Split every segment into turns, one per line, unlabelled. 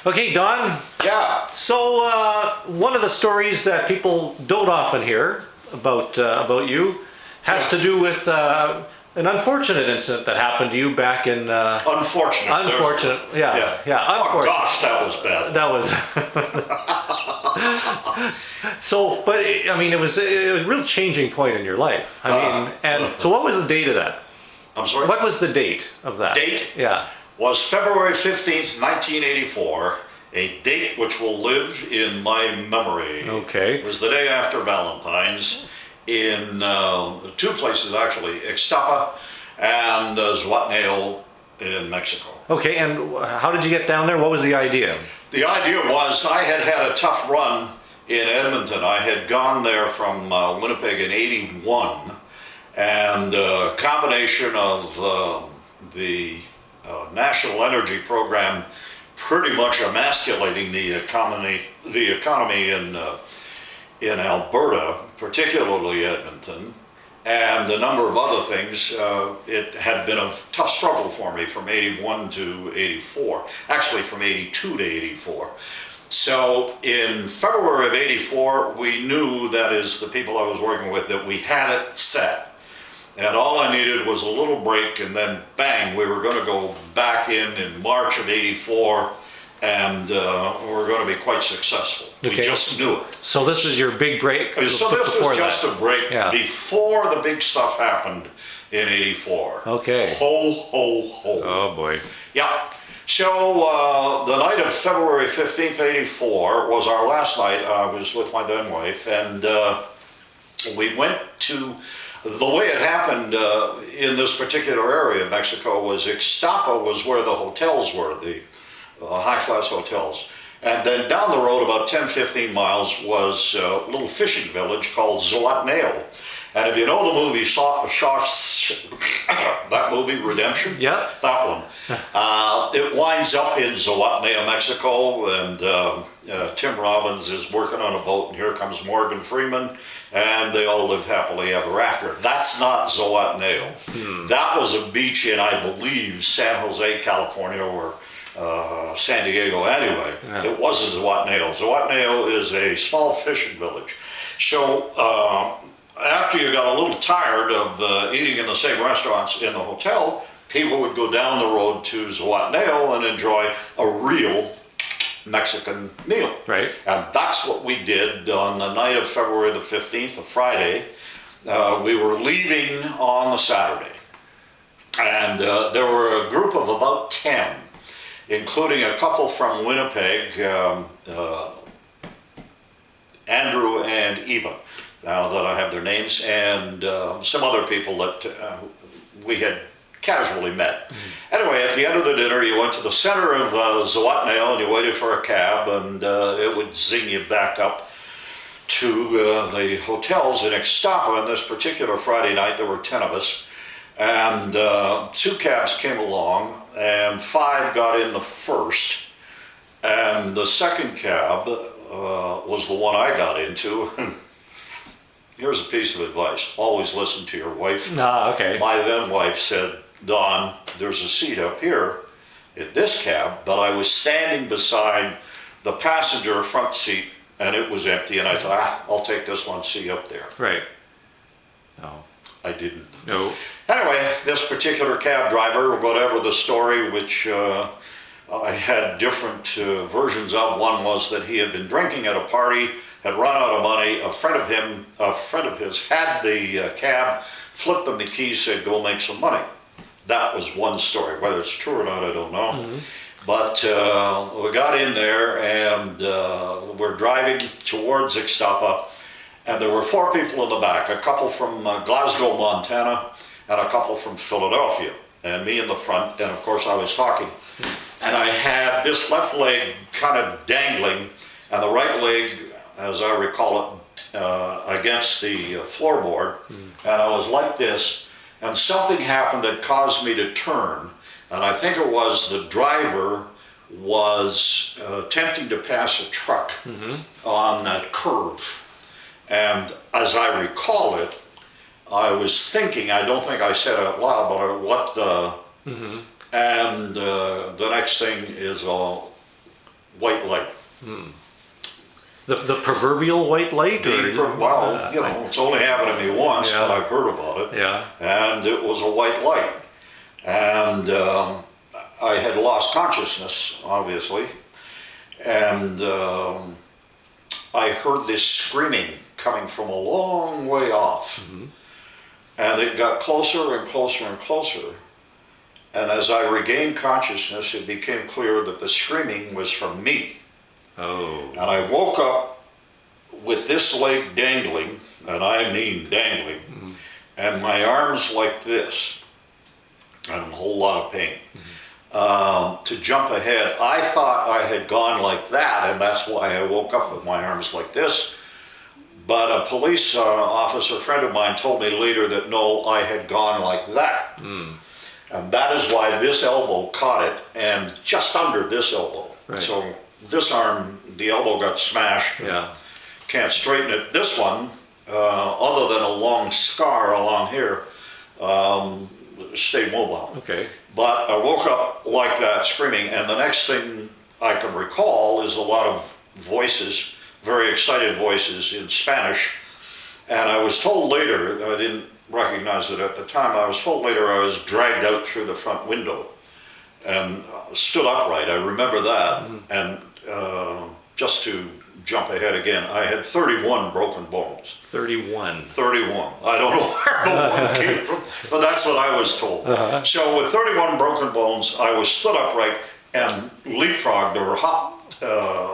Okay, Don.
Yeah.
So one of the stories that people don't often hear about you has to do with an unfortunate incident that happened to you back in.
Unfortunate.
Unfortunate. Yeah.
Oh
Unfortunate.
gosh, that was bad.
That was. So, but I mean, it was a real changing point in your life. I mean, and so what was the date of that?
I'm sorry?
What was the date of that?
Date?
Yeah.
Was February 15th, 1984. A date which will live in my memory.
Okay.
It was the day after Valentine's in two places actually, Ixtapa and Zuatneo in Mexico.
Okay, and how did you get down there? What was the idea?
The idea was I had had a tough run in Edmonton. I had gone there from Winnipeg in '81, and a combination of the National Energy Program pretty much emasculating the economy in Alberta, particularly Edmonton, and a number of other things. It had been a tough struggle for me from '81 to '84, actually from '82 to '84. So in February of '84, we knew, that is the people I was working with, that we had it set. And all I needed was a little break, and then bang, we were going to go back in March of '84, and we were going to be quite successful.
Okay.
We just knew it.
So this is your big break?
So this was just a break before the big stuff happened in '84.
Okay.
Ho, ho, ho.
Oh boy.
Yeah. So the night of February 15th, '84 was our last night. I was with my then wife, and we went to... The way it happened in this particular area of Mexico was Ixtapa was where the hotels were, the high-class hotels. And then down the road about 10-15 miles was a little fishing village called Zuatneo. And if you know the movie, that movie, Redemption?
Yeah.
That one. It winds up in Zuatneo, Mexico, and Tim Robbins is working on a boat, and here comes Morgan Freeman, and they all live happily ever after. That's not Zuatneo. That was a beach in, I believe, San Jose, California, or San Diego. Anyway, It wasn't Zuatneo. Zuatneo is a small fishing village. So after you got a little tired of eating in the same restaurants in the hotel, people would go down the road to Zuatneo and enjoy a real Mexican meal.
Right.
And that's what we did on the night of February the 15th, a Friday. We were leaving on the Saturday. And there were a group of about 10, including a couple from Winnipeg, Andrew and Eva, now that I have their names, and some other people that we had casually met. Anyway, at the end of the dinner, you went to the center of Zuatneo and you waited for a cab, and it would zing you back up to the hotels in Ixtapa. And this particular Friday night, there were 10 of us, and 2 cabs came along, and 5 got in the first, and the second cab was the one I got into. Here's a piece of advice: always listen to your wife.
Okay.
My then wife said, "Don, there's a seat up here in this cab," but I was standing beside the passenger front seat and it was empty, and I thought, I'll take this one, see up there.
Right. No.
I didn't.
No.
Anyway, this particular cab driver, whatever the story, which I had different versions of. One was that he had been drinking at a party, had run out of money. A friend of his had the cab, flipped them the keys, said, "Go make some money." That was one story. Whether it's true or not, I don't know. Mm-hmm. But we got in there, and we're driving towards Ixtapa, and there were 4 people in the back, a couple from Glasgow, Montana, and a couple from Philadelphia, and me in the front, and of course I was talking. And I had this left leg kind of dangling, and the right leg, as I recall it, against the floorboard, and I was like this, and something happened that caused me to turn, and I think it was the driver was attempting to pass a truck on that curve. And as I recall it, I was thinking, I don't think I said it out loud, but what the, and the next thing is white light.
The proverbial white light?
Well, you know, it's only happened to me once,
Yeah.
but I've heard about it.
Yeah.
And it was a white light. And I had lost consciousness, obviously. And I heard this screaming coming from a long way off.
Mm-hmm.
And it got closer and closer and closer. And as I regained consciousness, it became clear that the screaming was from me.
Oh.
And I woke up with this leg dangling, and I mean dangling, and my arms like this, and a whole lot of pain. To jump ahead, I thought I had gone like that, and that's why I woke up with my arms like this. But a police officer friend of mine told me later that no, I had gone like that. And that is why this elbow caught it, and just under this elbow.
Right.
So this arm, the elbow got smashed.
Yeah.
Can't straighten it. This one, other than a long scar along here, stayed mobile.
Okay.
But I woke up like that, screaming, and the next thing I can recall is a lot of voices, very excited voices in Spanish. And I was told later, I didn't recognize it at the time, I was told later I was dragged out through the front window and stood upright. I remember that. And just to jump ahead again, I had 31 broken bones.
31.
31. I don't know where the one came from, but that's what I was told. So with 31 broken bones, I was stood upright and leapfrogged or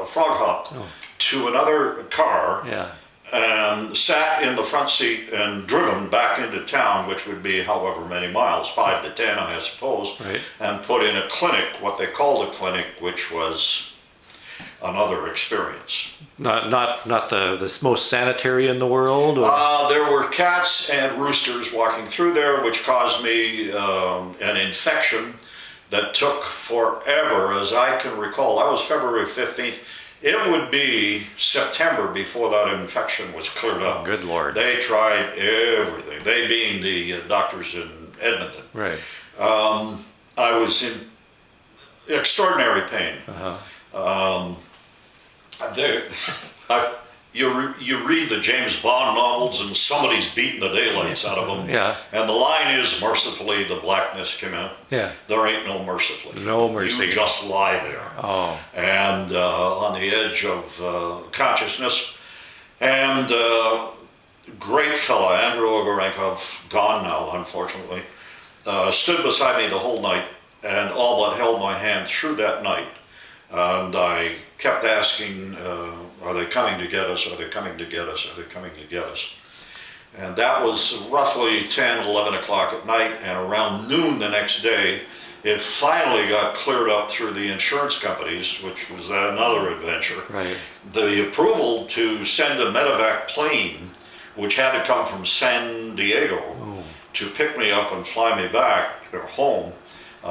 frog hopped to another car.
Yeah.
And sat in the front seat and driven back into town, which would be however many miles, 5 to 10, I suppose,
Right.
and put in a clinic, what they called a clinic, which was another experience.
Not the most sanitary in the world? Or?
There were cats and roosters walking through there, which caused me an infection that took forever, as I can recall. That was February 15th. It would be September before that infection was cleared up.
Good Lord.
They tried everything, they being the doctors in Edmonton.
Right.
I was in extraordinary pain. You read the James Bond novels and somebody's beating the daylights out of them.
Yeah.
And the line is, mercifully, the blackness came in.
Yeah.
There ain't no mercifully.
No mercy.
You just lie there.
Oh.
And on the edge of consciousness. And great fella, Andrew Ogarenkov, gone now, unfortunately, stood beside me the whole night and all but held my hand through that night. And I kept asking, are they coming to get us? Are they coming to get us? Are they coming to get us? And that was roughly 10, 11 o'clock at night, and around noon the next day, it finally got cleared up through the insurance companies, which was another adventure.
Right.
The approval to send a medevac plane, which had to come from San Diego to pick me up and fly me back home,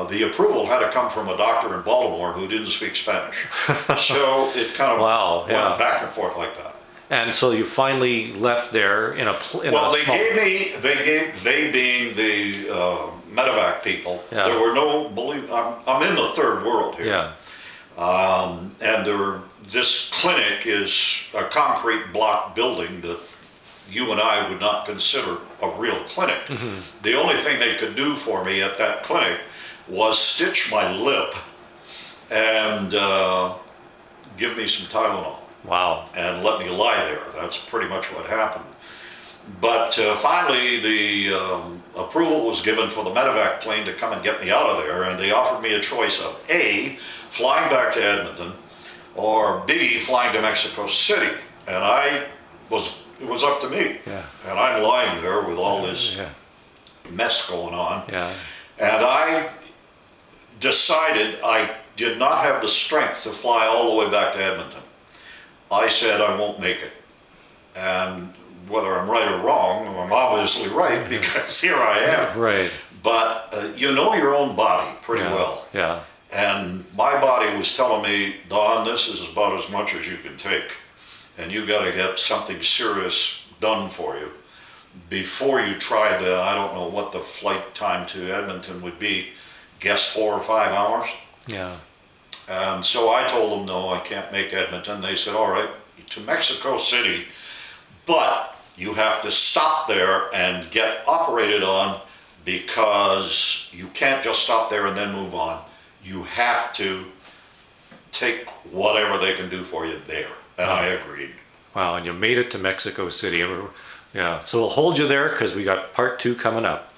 the approval had to come from a doctor in Baltimore who didn't speak Spanish. So it kind of
Wow, yeah.
went back and forth like that.
And so you finally left there in a
Well, they being the medevac people,
Yeah.
there were no, I'm in the third world here.
Yeah.
And this clinic is a concrete block building that you and I would not consider a real clinic. The only thing they could do for me at that clinic was stitch my lip and give me some Tylenol.
Wow.
And let me lie there. That's pretty much what happened. But finally, the approval was given for the medevac plane to come and get me out of there, and they offered me a choice of A, flying back to Edmonton, or B, flying to Mexico City. And it was up to me.
Yeah.
And I'm lying there with all this
Yeah.
mess going on.
Yeah.
And I decided I did not have the strength to fly all the way back to Edmonton. I said I won't make it. And whether I'm right or wrong, I'm obviously right because here I am.
Right.
But you know your own body pretty
Yeah.
well.
Yeah.
And my body was telling me, Don, this is about as much as you can take. And you got to get something serious done for you before you try I don't know what the flight time to Edmonton would be, guess 4 or 5 hours.
Yeah.
So I told them, no, I can't make Edmonton. They said, all right, to Mexico City, but you have to stop there and get operated on, because you can't just stop there and then move on. You have to take whatever they can do for you there. And I agreed.
Wow, and you made it to Mexico City. Yeah, so we'll hold you there because we got part 2 coming up.